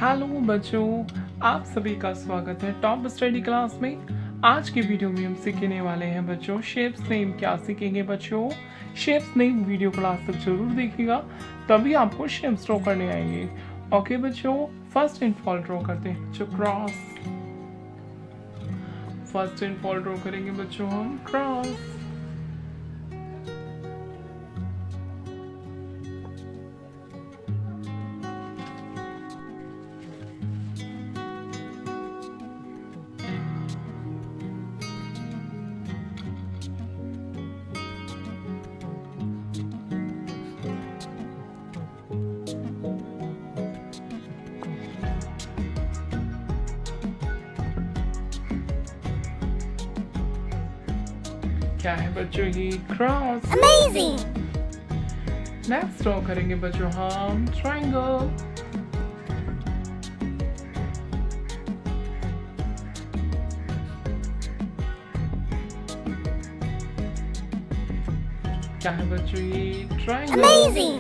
Hello बच्चों, आप सभी का स्वागत है टॉप स्टडी क्लास में। आज की वीडियो में हम सीखने वाले हैं बच्चों शेप्स नेम। क्या सीखेंगे बच्चों? शेप्स नेम वीडियो क्लास तक जरूर देखिएगा, तभी आपको शेप्स ड्रॉ करने आएंगे। ओके बच्चों, फर्स्ट इन फॉल ड्रॉ करते हैं बच्चों, cross. First in fall draw करेंगे बच्चों हम क्रॉस। क्या है बच्चों ये? क्रॉस। Amazing! नेक्स्ट ड्रॉ करेंगे बच्चों हम ट्रायंगल। क्या है बच्चों ये? ट्रायंगल। Amazing!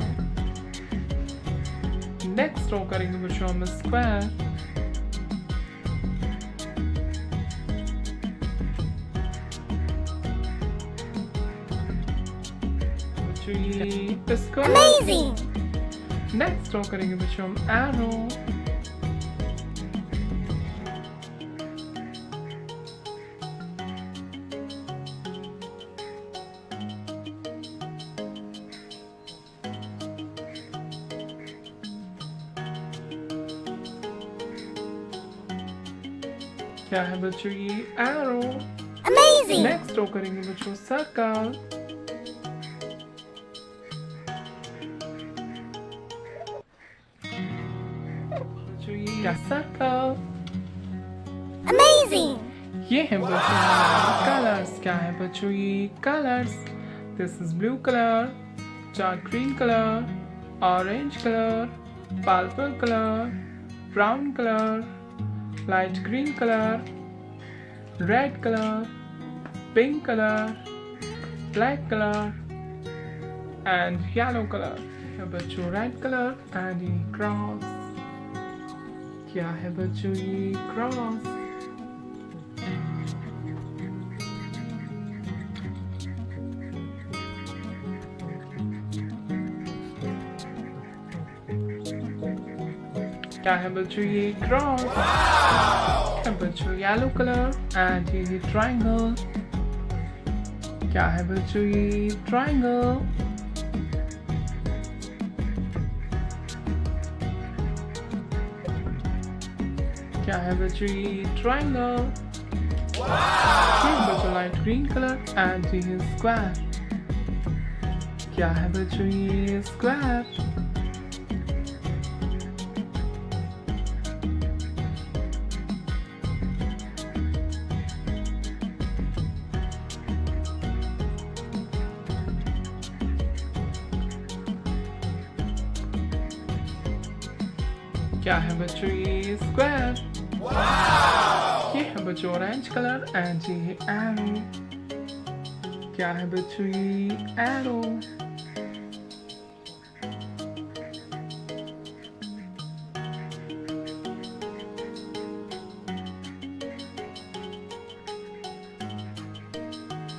नेक्स्ट ड्रॉ करेंगे बच्चों हम स्क्वायर। बच्चों ये स्क्वायर। Amazing! नेक्स्ट ड्रॉ करेंगे बच्चों हम एरो। क्या है बच्चों ये? एरो। Amazing! नेक्स्ट ड्रॉ करेंगे बच्चों सर्कल। बच्चों ये क्या? सर्कल। Amazing! ये है बच्चों कलर्स। क्या है बच्चों ये? Colours. This is blue colour, dark green colour, orange colour, purple colour, brown colour, light green colour, red colour, pink colour, black colour and yellow colour. बच्चों रेड कलर एंड ये cross. क्या है बच्चों ये? क्रॉस। क्या है बच्चों ये? क्रॉस। क्या है बच्चों? येलो कलर एंड ये ट्रायंगल। क्या है बच्चों ये? ट्रायंगल। क्या है बच्चों ये? ट्रायंगल। ये बच्चों लाइट ग्रीन कलर एंड ये स्क्वायर। क्या है बच्चों ये? स्क्वायर। क्या है बच्चों ये? स्क्वायर। ये है बच्चों ऑरेंज कलर एंड ये एरो। क्या है बच्चों ये? एरो।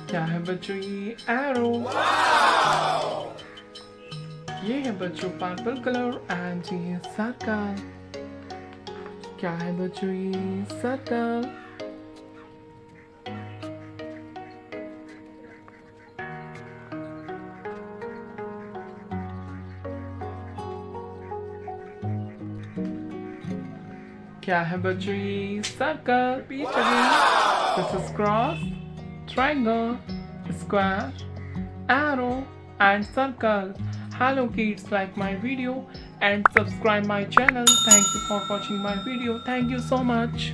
क्या है बच्चों ये? एरो। ये है बच्चों पर्पल कलर एंड ये सर्कल। क्या है बच्चों ये? सर्कल। क्या है बच्चों ये? Circle. Repeat again. This is cross, triangle, square, arrow and circle. Hello kids, like my video and subscribe my channel. Thank you for watching my video. Thank you so much.